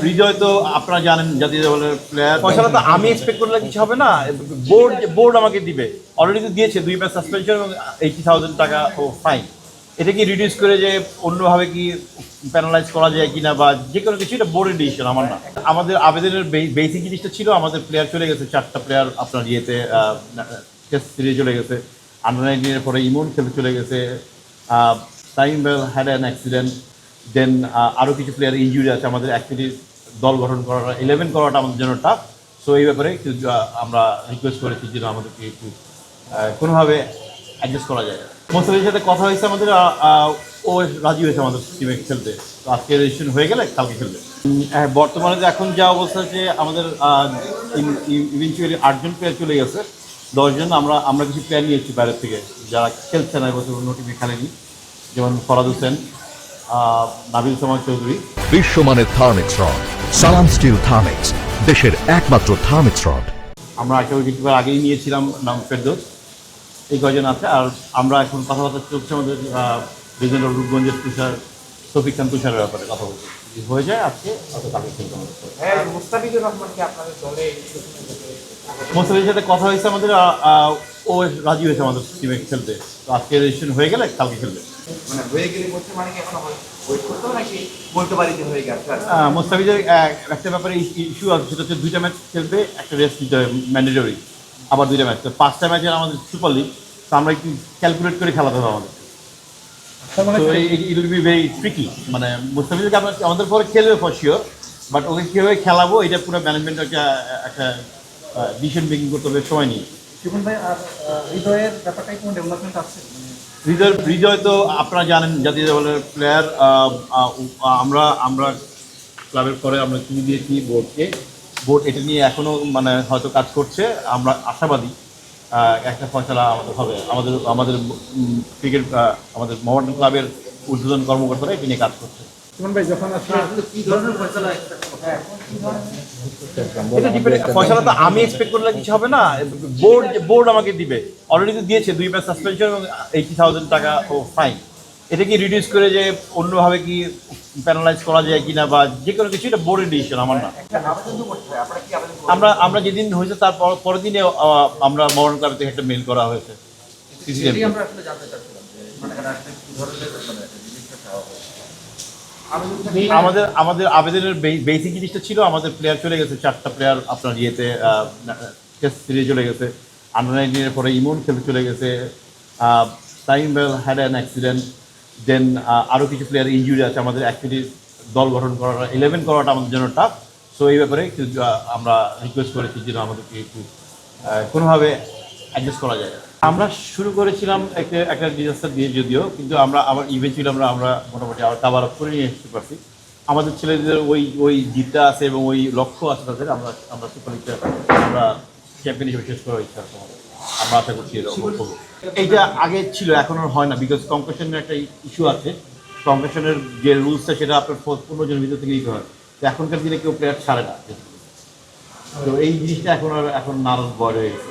হৃদয় তো আপনারা জানেন জাতীয় দলের প্লেয়ার, পয়সাটা তো আমি এক্সপেক্ট করলে কিছু হবে না। বোর্ড আমাকে দিবে, অলরেডি তো দিয়েছে 2 ম্যাচ সাসপেনশন এবং 80,000 টাকা ও ফাইন। এটা কি রিডিউস করে যে অন্যভাবে কি প্যানালাইজ করা যায় কিনা বা যে কোনো কিছু, এটা বোর্ডের ডিসিশন, আমার না। আমাদের আবেদনের বেসিক জিনিসটা ছিল, আমাদের প্লেয়ার চলে গেছে 4টা প্লেয়ার আপনার ইয়েতে টেস্ট সিরিজে চলে গেছে, আন্ডার 19-এর পরে ইমন খেলতে চলে গেছে, time bell had an accident, then আরও কিছু প্লেয়ার ইনজুরি আছে। আমাদের অ্যাকচুয়ালি দল গঠন করাটা 11 করাটা আমাদের জন্য টাফ। সো এই ব্যাপারে একটু আমরা রিকোয়েস্ট করেছি যেন আমাদেরকে একটু কোনোভাবে অ্যাডজাস্ট করা যায়। মোস্তাফিজের সাথে কথা হয়েছে আমাদের, ও রাজি হয়েছে আমাদের টিমে খেলতে। তো আজকে রেজিস্ট্রেশন হয়ে গেলে কালকে খেলবে। হ্যাঁ, বর্তমানে যে এখন যা অবস্থা আছে, আমাদের ইভেনচুয়ালি 8জন প্লেয়ার চলে গেছে, 10জন আমরা কিছু প্লেয়ার নিয়েছি বাইরের থেকে যারা খেলছে না, এবছর অন্য টিমে খেলেনি, যেমন ফরাদ হোসেন, নাবিল সামাদ চৌধুরী। বিশ্বমানের থার্মিক্স রড, সালাম স্টিল থার্মিক্স, দেশের একমাত্র থার্মিক্স রড। আমরা একটা উইকেটকিপার আগেই নিয়েছিলাম, নাম ফেরদৌস। এই কয়জন আছে। আর আমরা এখন কথাবার্তা চলছে আমাদের বিভিন্ন রূপগঞ্জের তুষার, শফিক খান তুষারের ব্যাপারে কথা বলছি। যদি হয়ে যায় আজকে অত কালকে খেলতে আমাদের। মোস্তাফিজের সাথে কথা হয়েছে আমাদের, ও রাজি হয়েছে আমাদের টিমে খেলতে। তো আজকে রেজিস্ট্রেশন হয়ে গেলে কালকে খেলবে। মোস্তাফিজের একটা ব্যাপারে ইস্যু আছে, সেটা হচ্ছে 2টা ম্যাচ খেলবে, একটা রেস্ট নিতে হবে ম্যান্ডেটরি, আবার 2টা ম্যাচ। তো 5টা ম্যাচের আমাদের সুপার লিগ, তো আমরা একটু ক্যালকুলেট করে খেলাতে হবে আমাদের। তো it will be very tricky. মানে মুস্তাফিজকে আমাদের পরে খেলবে ফর শিওর, বাট ওকে কীভাবে খেলাবো এটা পুরো ম্যানেজমেন্ট একটা ডিসিশন মেকিং করতে হবে সময় নিয়ে। হৃদয়ের ব্যাপারটাই কোনো ডেভেলপমেন্ট আছে? হৃদয় তো আপনারা জানেন জাতীয় দলের প্লেয়ার। আমরা ক্লাবের পরে আমরা চিনি দিয়েছি বোর্ডকে, বোর্ড এটা নিয়ে এখনও মানে হয়তো কাজ করছে। আমরা আশাবাদী একটা ফয়সালা আমাদের হবে। আমাদের ক্রিকেট আমাদের মোহামেডান ক্লাবের উদ্বোধন কর্মকর্তারা এটা নিয়ে কাজ করছে। ফয়সালা তো আমি এক্সপেক্ট করলে কিছু হবে না, বোর্ড আমাকে দিবে, অলরেডি তো দিয়েছে 2 ম্যাচ সাসপেনশন এবং 80,000 টাকা ও ফাইন। এটা কি রিডিউস করে যে অন্যভাবে কি প্যানালাইজ করা যায় কিনা বা যে কোনো কিছু, এটা বোর্ডের ডিসিশন, আমার না। আমরা যেদিন হয়েছে তার পরের দিনে আমরা মোহামেডান ক্লাব থেকে একটা মেইল করা হয়েছে। আমাদের আবেদনের বেসিক জিনিসটা ছিল, আমাদের প্লেয়ার চলে গেছে 4টা প্লেয়ার আপনার ইয়েতে টেস্ট সিরিজে চলে গেছে, আন্ডার 19-এর পরে ইমন খেলতে চলে গেছে, time bell had an accident, then আরও কিছু প্লেয়ার ইনজুরি আছে। আমাদের অ্যাকচুয়ালি দল গঠন করাটা 11 করাটা আমাদের জন্য টাফ। সো এই ব্যাপারে একটু আমরা রিকোয়েস্ট করেছি যেন আমাদেরকে একটু কোনোভাবে অ্যাডজাস্ট করা যায়। আমরা শুরু করেছিলাম একটা ডিজাস্টার দিয়ে যদিও, কিন্তু আবার ইভেন্চুয়ালি আমরা মোটামুটি আবার কাভার আপ করে নিয়ে আসতে পারছি। আমাদের ছেলেদের ওই জিতটা আছে এবং ওই লক্ষ্য আছে তাদের। আমরা সুপার লিগটা আমরা চ্যাম্পিয়ন হিসেবে শেষ করার ইচ্ছা আছে আমাদের। আমরা আশা করছি এইটা আগে ছিল, এখন আর হয় না, বিকজ কম্পিটিশনের একটা ইস্যু আছে। কম্পিটিশনের যে রুলসটা সেটা আপনার 15 জনের ভিতর থেকে দিতে হয়। তো এখনকার দিনে কেউ প্লেয়ার ছাড়ে না। তো এই জিনিসটা এখন নারাজ বয় হয়ে গেছে।